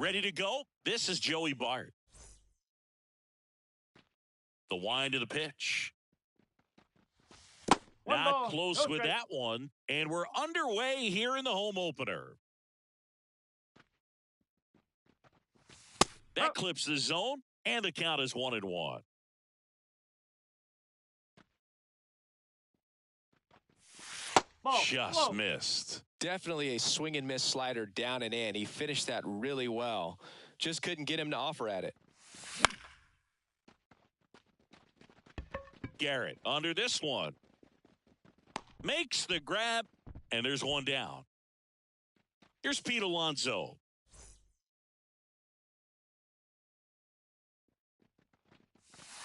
Ready to go? This is Joey Bart. The wind of the pitch. Not close with that one. And we're underway here in the home opener. That clips the zone, and the count is 1-1. Just missed. Definitely a swing and miss slider down and in. He finished that really well. Just couldn't get him to offer at it. Garrett under this one. Makes the grab, and there's one down. Here's Pete Alonso.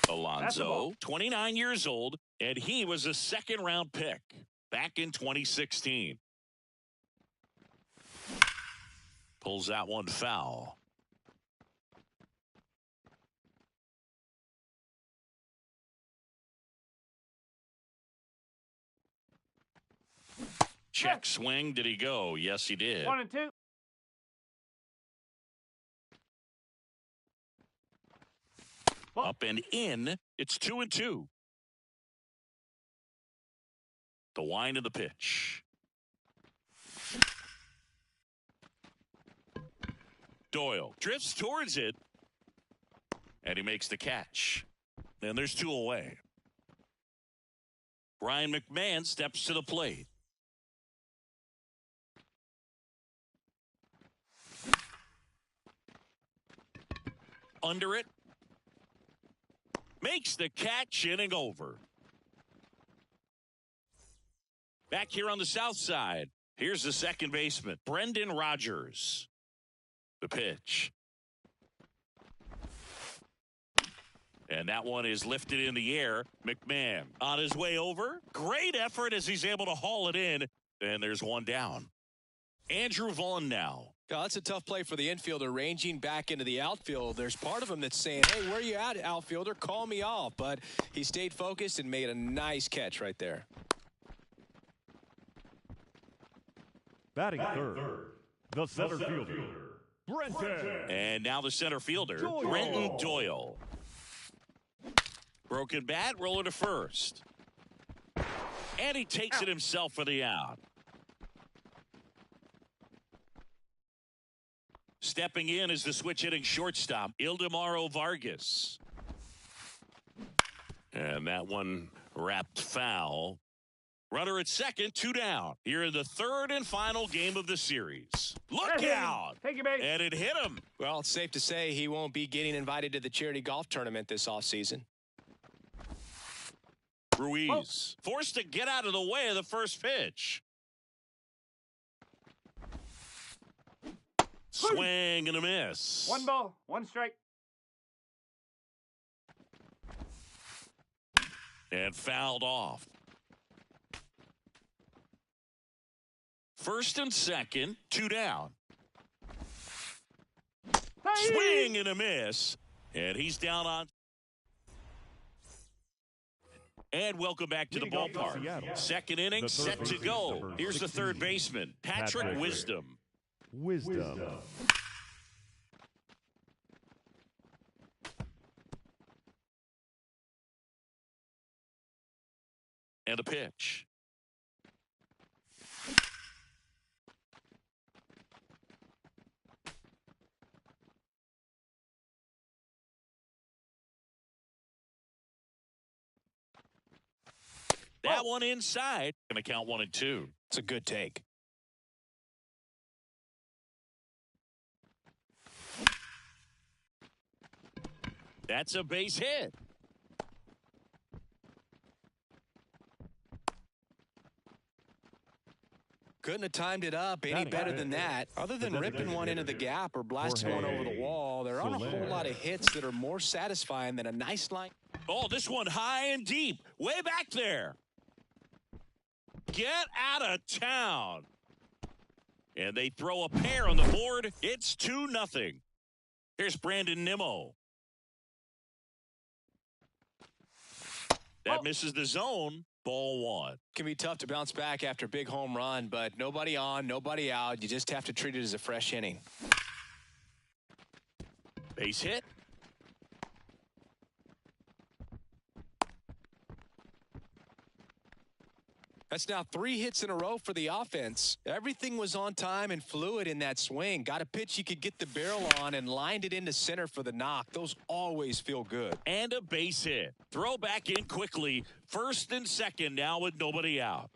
Alonso, 29 years old, and he was a second-round pick back in 2016. Pulls that one foul. Check swing. Did he go? Yes, he did. 1-2. Up and in. It's 2-2. The wind of the pitch. Doyle drifts towards it, and he makes the catch. And there's two away. Ryan McMahon steps to the plate. Under it. Makes the catch, inning over. Back here on the south side, here's the second baseman, Brendan Rodgers. The pitch. And that one is lifted in the air. McMahon on his way over. Great effort as he's able to haul it in. And there's one down. Andrew Vaughn now. Oh, that's a tough play for the infielder, ranging back into the outfield. There's part of him that's saying, hey, where you at, outfielder? Call me off. But he stayed focused and made a nice catch right there. Batting third, the center fielder, Brenton. And now the center fielder, Brenton Doyle. Broken bat, roller to first. And he takes it himself for the out. Stepping in is the switch hitting shortstop, Ildemaro Vargas. And that one wrapped foul. Runner at second, two down. Here in the third and final game of the series. Look out! Take your base. And it hit him. Well, it's safe to say he won't be getting invited to the charity golf tournament this offseason. Ruiz forced to get out of the way of the first pitch. Swing and a miss. 1 ball, 1 strike. And fouled off. First and second, two down. Hey! Swing and a miss. And he's down on. And welcome back to the ballpark. Second inning set to go. Here's the third baseman, Patrick Wisdom. And a pitch. That one inside. Going to count 1-2. It's a good take. That's a base hit. Couldn't have timed it up any better than that. Other than ripping one into the gap or blasting one over the wall, there aren't a whole lot of hits that are more satisfying than a nice line. Oh, this one high and deep. Way back there. Get out of town. And they throw a pair on the board. It's 2-0. Here's Brandon Nimmo. That misses the zone. Ball 1. Can be tough to bounce back after a big home run, but nobody on, nobody out. You just have to treat it as a fresh inning. Base hit. That's now 3 hits in a row for the offense. Everything was on time and fluid in that swing. Got a pitch you could get the barrel on and lined it into center for the knock. Those always feel good. And a base hit. Throw back in quickly. First and second now with nobody out.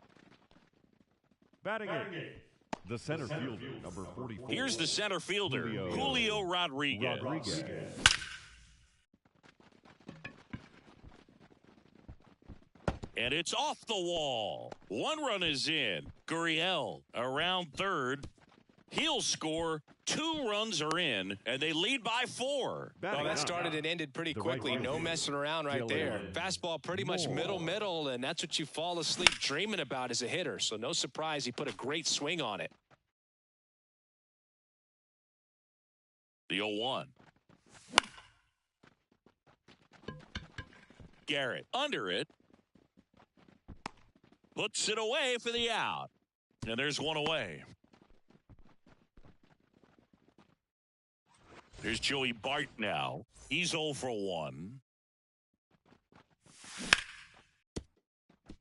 Batting eighth, the center fielder, number 44. Here's the center fielder, Julio Rodriguez. And it's off the wall. 1 run is in. Gurriel around third. He'll score. 2 runs are in, and they lead by 4. Well, that started and ended pretty quickly. No messing around right there. Fastball pretty much middle, and that's what you fall asleep dreaming about as a hitter. So no surprise he put a great swing on it. The 0-1. Garrett under it. Puts it away for the out. And there's 1 away. There's Joey Bart now. He's 0 for 1.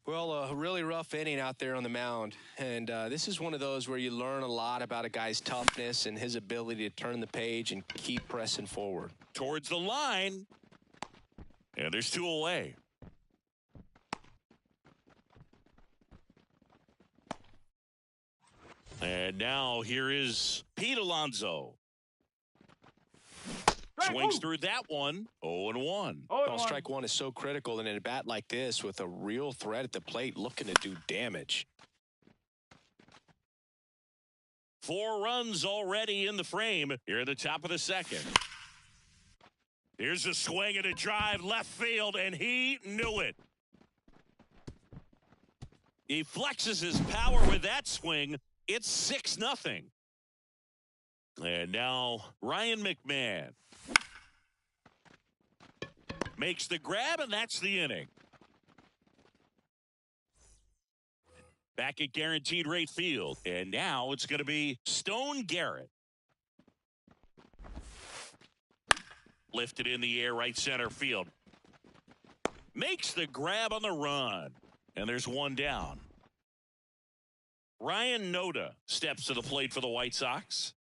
Well, a really rough inning out there on the mound. And this is one of those where you learn a lot about a guy's toughness and his ability to turn the page and keep pressing forward. Towards the line. And there's 2 away. And now here is Pete Alonso. Swings through that one. 0-1. Well, strike one is so critical in a bat like this with a real threat at the plate looking to do damage. 4 runs already in the frame here at the top of the second. Here's a swing and a drive left field, and he knew it. He flexes his power with that swing. It's 6-0. And now Ryan McMahon makes the grab, and that's the inning. Back at Guaranteed Rate Field. And now it's going to be Stone Garrett. Lifted in the air, right center field. Makes the grab on the run. And there's 1 down. Ryan Noda steps to the plate for the White Sox.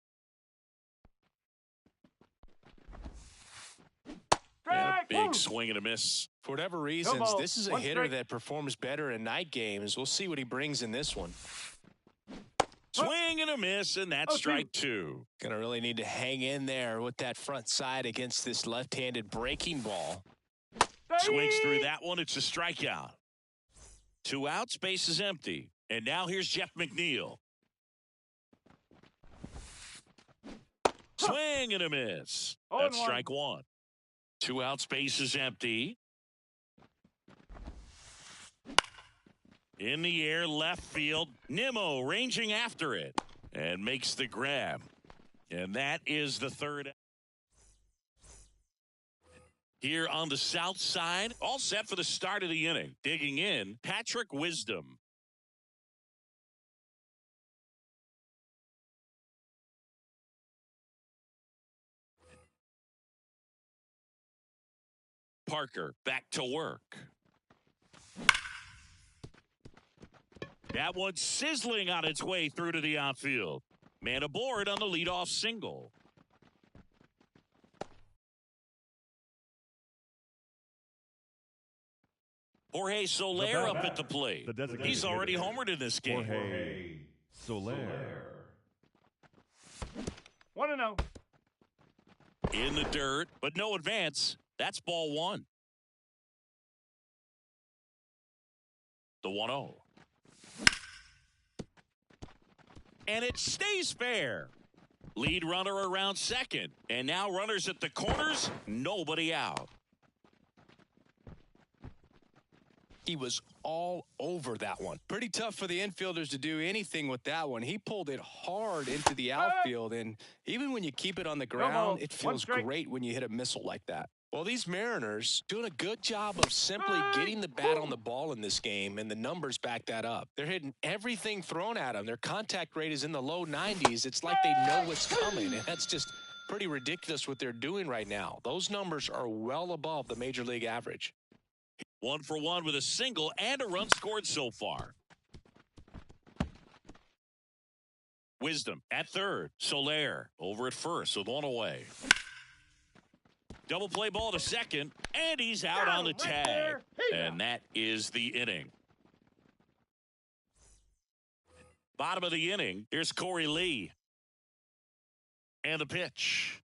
And a big swing and a miss. For whatever reasons, this is a hitter that performs better in night games. We'll see what he brings in this one. Swing and a miss, and that's strike 2. Gonna really need to hang in there with that front side against this left-handed breaking ball. Swings through that one. It's a strikeout. 2 outs, base is empty. And now here's Jeff McNeil. Swing and a miss. That's strike 1. 2 outs, base is empty. In the air, left field. Nimmo ranging after it and makes the grab. And that is the 3rd. Here on the south side, all set for the start of the inning. Digging in, Patrick Wisdom. Parker back to work. That one's sizzling on its way through to the outfield. Man aboard on the leadoff single. Jorge Soler up at the plate. He's already homered in this game. Jorge Soler. 1-0. In the dirt, but no advance. That's ball 1. The 1-0. And it stays fair. Lead runner around second. And now runners at the corners. Nobody out. He was all over that one. Pretty tough for the infielders to do anything with that one. He pulled it hard into the outfield. And even when you keep it on the ground, it feels great when you hit a missile like that. Well, these Mariners doing a good job of simply getting the bat on the ball in this game, and the numbers back that up. They're hitting everything thrown at them. Their contact rate is in the low 90s. It's like they know what's coming, and that's just pretty ridiculous what they're doing right now. Those numbers are well above the major league average. 1 for 1 with a single and a run scored so far. Wisdom at third. Soler over at first with one away. Double play ball to second, and he's out on the tag. And that is the inning. Bottom of the inning, here's Corey Lee. And the pitch.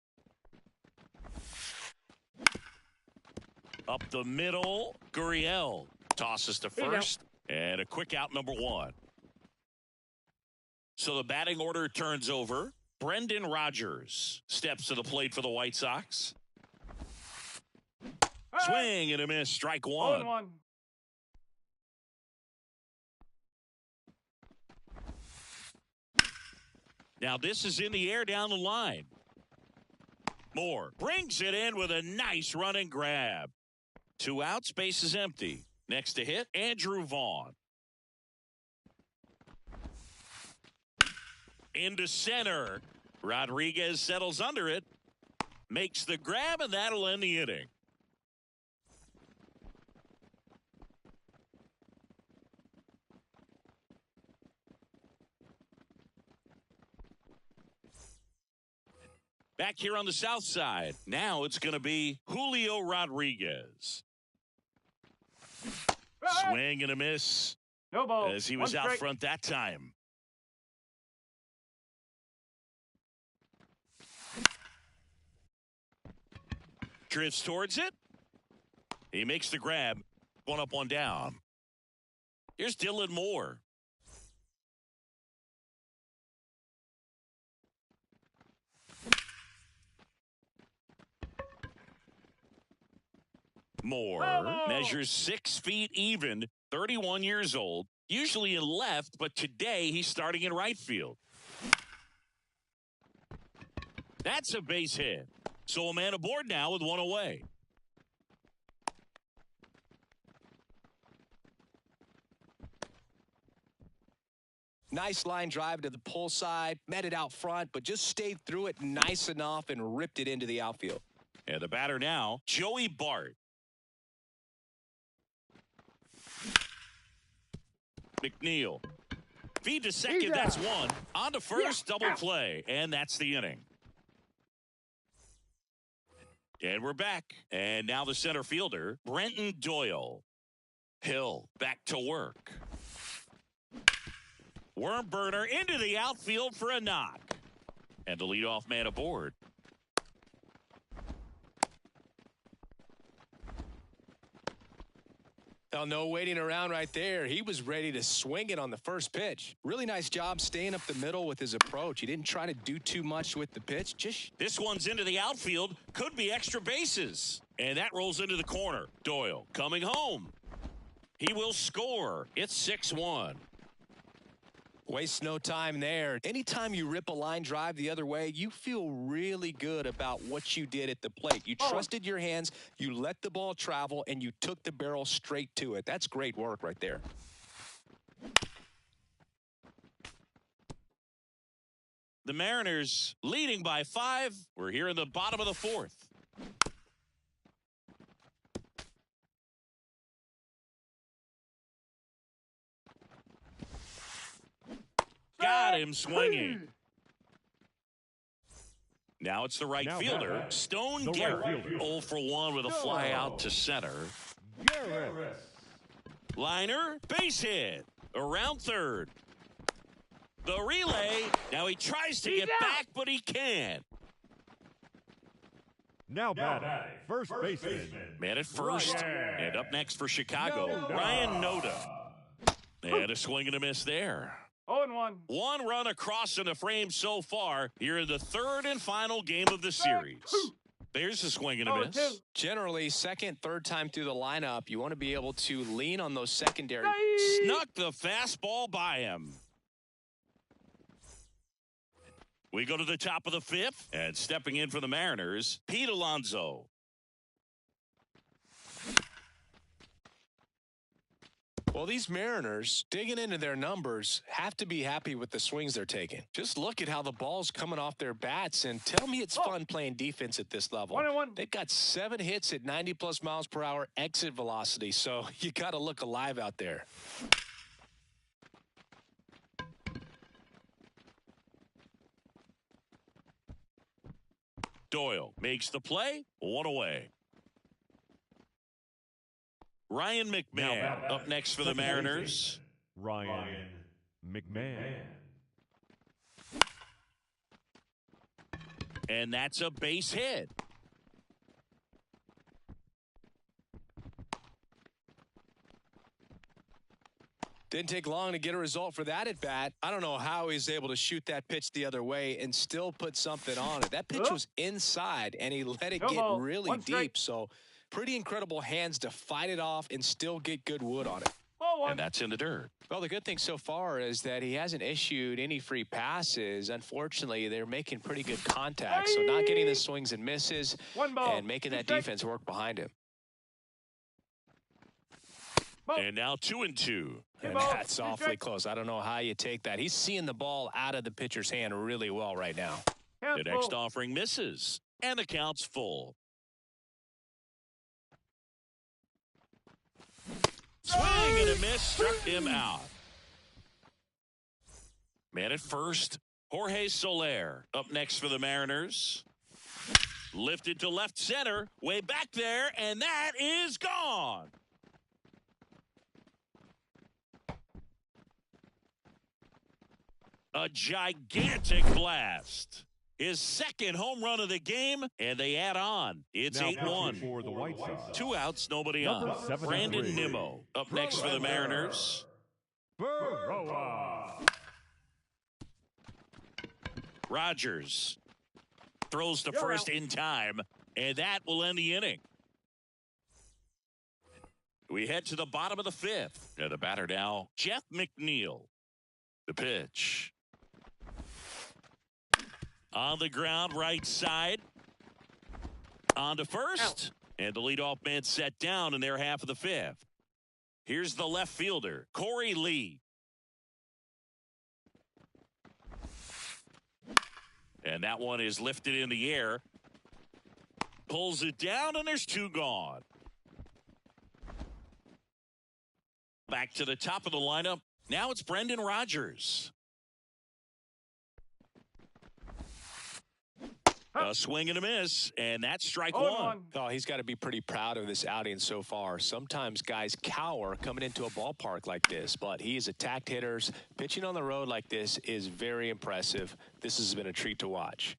Up the middle, Gurriel tosses to first, and a quick out, number 1. So the batting order turns over. Brendan Rodgers steps to the plate for the White Sox. Swing and a miss, strike 1. Now this is in the air down the line. Moore brings it in with a nice running grab. 2 outs, base is empty. Next to hit, Andrew Vaughn. Into center. Rodriguez settles under it. Makes the grab, and that'll end the inning. Back here on the south side, now it's going to be Julio Rodriguez. Swing and a miss. No ball. As he was out front that time. Drifts towards it. He makes the grab. 1 up, 1 down. Here's Dylan Moore. Moore measures 6 feet even, 31 years old, usually in left, but today he's starting in right field. That's a base hit. So a man aboard now with 1 away. Nice line drive to the pull side, met it out front, but just stayed through it nice enough and ripped it into the outfield. And the batter now, Joey Bart. McNeil. Feed to second, that's 1. On to first, double play, and that's the inning. And we're back. And now the center fielder, Brenton Doyle. Hill back to work. Worm burner into the outfield for a knock. And the leadoff man aboard. Oh, no waiting around right there. He was ready to swing it on the first pitch. Really nice job staying up the middle with his approach. He didn't try to do too much with the pitch. This one's into the outfield. Could be extra bases. And that rolls into the corner. Doyle coming home. He will score. It's 6-1. Waste no time there. Anytime you rip a line drive the other way, you feel really good about what you did at the plate. You trusted your hands, you let the ball travel, and you took the barrel straight to it. That's great work right there. The Mariners leading by 5. We're here in the bottom of the 4th. Got him swinging. Now it's the right fielder, Stone Garrett. 0 for 1 with a fly out to center. Liner, base hit. Around third. The relay. Now he tries to get back, but he can't. Now batting, first baseman. Man at first. And up next for Chicago, Ryan Noda. And a swing and a miss there. 0-1. 1 run across in the frame so far here in the 3rd and final game of the series. There's a swing and a miss. Generally, second, third time through the lineup, you want to be able to lean on those secondary. Snuck the fastball by him. We go to the top of the 5th, and stepping in for the Mariners, Pete Alonso. Well, these Mariners, digging into their numbers, have to be happy with the swings they're taking. Just look at how the ball's coming off their bats, and tell me it's fun playing defense at this level. 1-1. They've got 7 hits at 90-plus miles per hour exit velocity, so you got to look alive out there. Doyle makes the play, 1 away. Ryan McMahon up next for the Mariners. Ryan McMahon. And that's a base hit. Didn't take long to get a result for that at bat. I don't know how he's able to shoot that pitch the other way and still put something on it. That pitch was inside, and he let it get really deep. So pretty incredible hands to fight it off and still get good wood on it. And that's in the dirt. Well, the good thing so far is that he hasn't issued any free passes. Unfortunately, they're making pretty good contact. So not getting the swings and misses and making that defense work behind him. And now 2-2. And that's awfully close. I don't know how you take that. He's seeing the ball out of the pitcher's hand really well right now. The next offering misses. And the count's full. Swing and a miss, struck him out. Man at first, Jorge Soler up next for the Mariners. Lifted to left center, way back there, and that is gone. A gigantic blast. His second home run of the game, and they add on. It's 8-1. For the White Sox. 2 outs, nobody on. 73. Brandon Nimmo up next for the Mariners. Berroa. Rogers throws to first in time, and that will end the inning. We head to the bottom of the 5th. The batter now, Jeff McNeil. The pitch. On the ground, right side. On to first. And the leadoff man set down in their half of the 5th. Here's the left fielder, Corey Lee. And that one is lifted in the air. Pulls it down, and there's 2 gone. Back to the top of the lineup. Now it's Brendan Rodgers. A swing and a miss, and that's strike 1. Oh, he's got to be pretty proud of this outing so far. Sometimes guys cower coming into a ballpark like this, but he has attacked hitters. Pitching on the road like this is very impressive. This has been a treat to watch.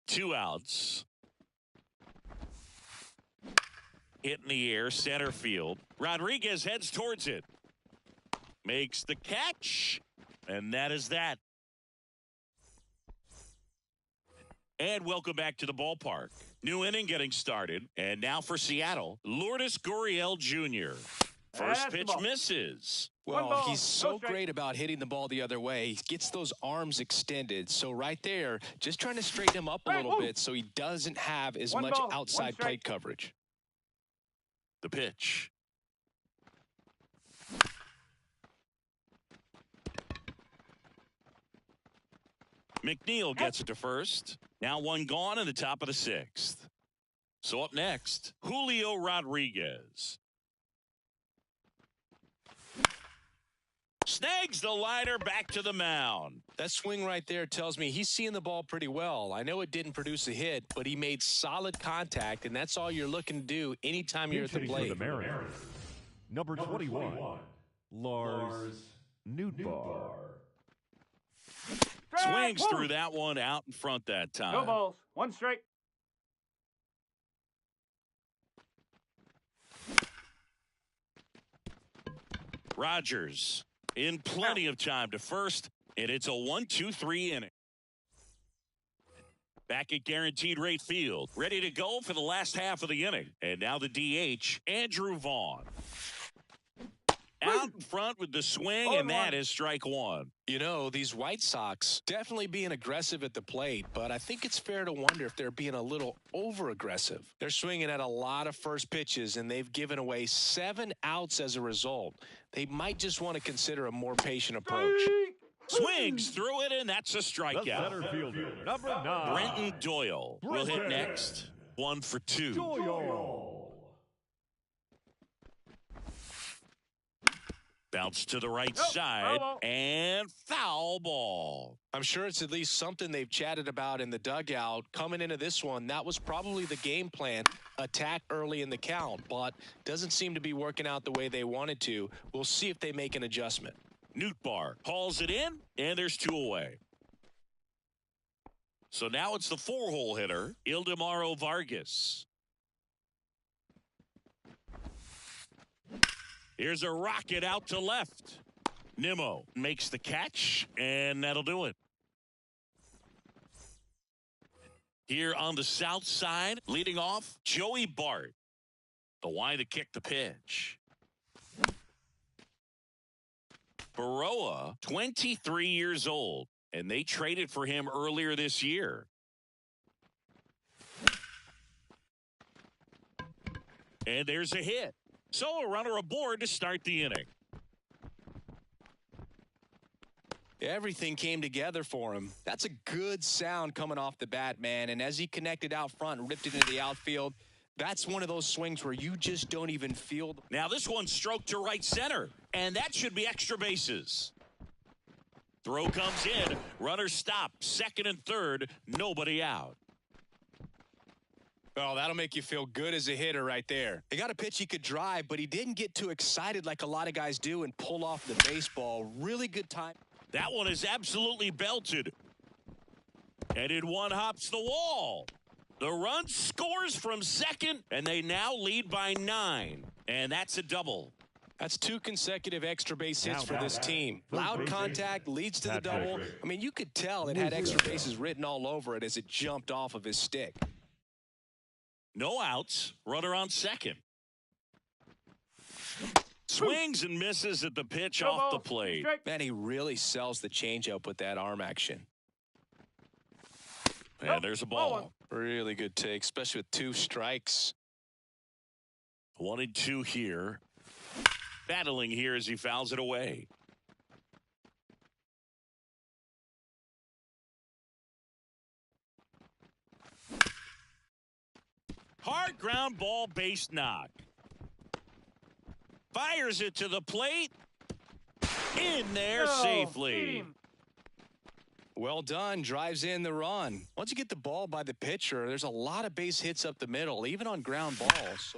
2 outs. Hit in the air, center field. Rodriguez heads towards it. Makes the catch, and that is that. And welcome back to the ballpark. New inning getting started. And now for Seattle, Lourdes Gurriel Jr. First pitch misses. Well, he's so great about hitting the ball the other way. He gets those arms extended. So right there, just trying to straighten him up a little bit so he doesn't have as much outside plate coverage. The pitch. McNeil gets it to first. Now 1 gone in the top of the 6th. So up next, Julio Rodriguez. Snags the liner back to the mound. That swing right there tells me he's seeing the ball pretty well. I know it didn't produce a hit, but he made solid contact, and that's all you're looking to do anytime you're at the plate. For the Mariners. Number 21, Lars Nootbaar. Swings through that one out in front that time. 2 balls, 1 strike. Rogers in plenty of time to first, and it's a 1-2-3 inning. Back at Guaranteed Rate Field, ready to go for the last half of the inning. And now the DH, Andrew Vaughn. Out in front with the swing, and that is strike one. You know, these White Sox definitely being aggressive at the plate, but I think it's fair to wonder if they're being a little over-aggressive. They're swinging at a lot of first pitches, and they've given away 7 outs as a result. They might just want to consider a more patient approach. Swings through it, and that's a strikeout. The center fielder, number 9. Brenton Doyle will hit next. 1 for 2. Doyle. Bounce to the right side, and foul ball. I'm sure it's at least something they've chatted about in the dugout. Coming into this one, that was probably the game plan. Attack early in the count, but doesn't seem to be working out the way they wanted to. We'll see if they make an adjustment. Nootbaar hauls it in, and there's 2 away. So now it's the 4-hole hitter, Ildemaro Vargas. Here's a rocket out to left. Nimmo makes the catch, and that'll do it. Here on the south side, leading off, Joey Bart. The line to kick the pitch. Baroa, 23 years old, and they traded for him earlier this year. And there's a hit. So a runner aboard to start the inning. Everything came together for him. That's a good sound coming off the bat, man. And as he connected out front and ripped it into the outfield, that's one of those swings where you just don't even feel. Now this one stroked to right center, and that should be extra bases. Throw comes in, runner stop, second and third, nobody out. Oh, that'll make you feel good as a hitter right there. He got a pitch he could drive, but he didn't get too excited like a lot of guys do and pull off the baseball. Really good time. That one is absolutely belted. And in one hops the wall. The run scores from second, and they now lead by 9. And that's a double. That's 2 consecutive extra base hits for this team. Loud contact leads to the double. I mean, you could tell it had extra bases written all over it as it jumped off of his stick. No outs. Runner on second. Swings and misses at the pitch off the plate. Man, he really sells the changeup with that arm action. And there's a ball. Really good take, especially with 2 strikes. 1 and 2 here. Battling here as he fouls it away. Hard ground ball, base knock. Fires it to the plate. In there safely. Well done. Drives in the run. Once you get the ball by the pitcher, there's a lot of base hits up the middle, even on ground balls.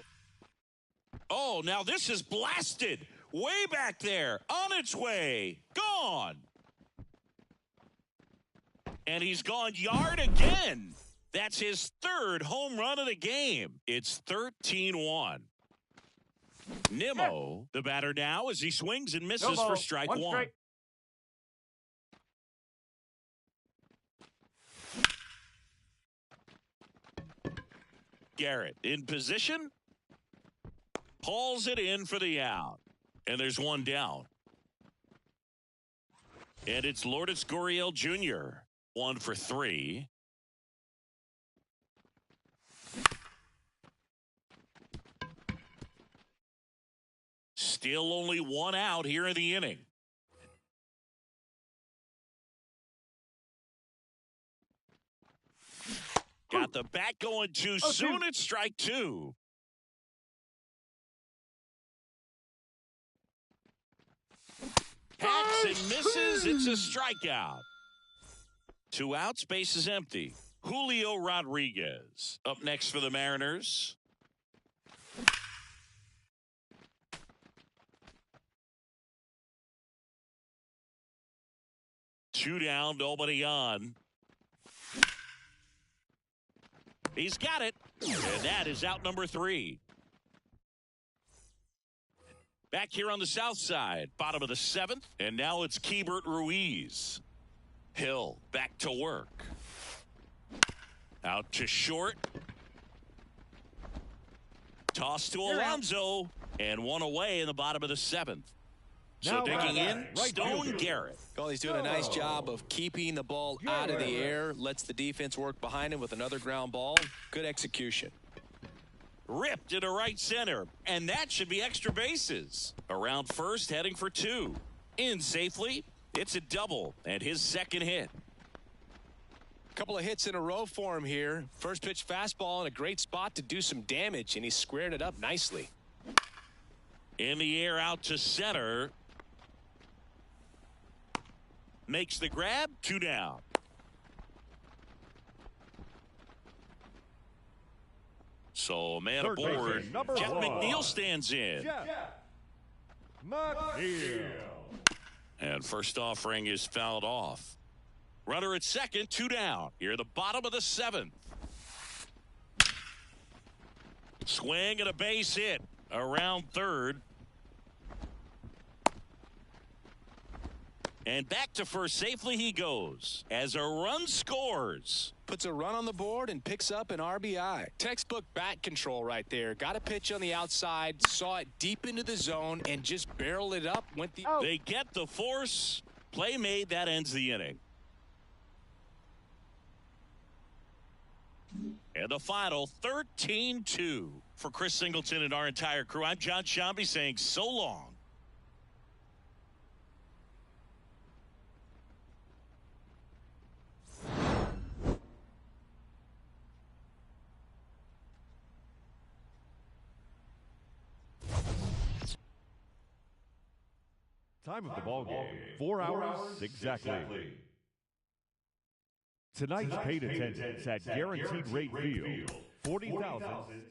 Oh, now this is blasted. Way back there. On its way. Gone. And he's gone yard again. That's his 3rd home run of the game. It's 13-1. Nimmo, the batter now, as he swings and misses for strike 1. Garrett in position. Hauls it in for the out. And there's 1 down. And it's Lourdes Gurriel Jr. 1 for 3. Still only 1 out here in the inning. Got the bat going too soon. It's strike 2. Hacks and misses. It's a strikeout. 2 outs. Base is empty. Julio Rodriguez up next for the Mariners. Two down, nobody on. He's got it. And that is out number 3. Back here on the south side, bottom of the 7th. And now it's Keibert Ruiz. Hill back to work. Out to short. Toss to Alonso. And 1 away in the bottom of the 7th. So digging in, Stone Garrett. Well, he's doing a nice job of keeping the ball out of the air, lets the defense work behind him with another ground ball. Good execution. Ripped into right center, and that should be extra bases. Around first, heading for 2. In safely, it's a double, and his second hit. Couple of hits in a row for him here. First pitch fastball in a great spot to do some damage, and he squared it up nicely. In the air out to center. Makes the grab, 2 down. So man aboard. Jeff McNeil stands in. McNeil. And first offering is fouled off. Runner at second, 2 down. Here at the bottom of the 7th. Swing and a base hit around third. And back to first safely he goes as a run scores. Puts a run on the board and picks up an RBI. Textbook bat control right there. Got a pitch on the outside, saw it deep into the zone, and just barreled it up. They get the force. Play made. That ends the inning. And the final 13-2 for Chris Singleton and our entire crew. I'm John Shambi saying so long. Time of the ball game, 4 hours exactly. Tonight's paid attendance at Guaranteed Rate Field, 40,000.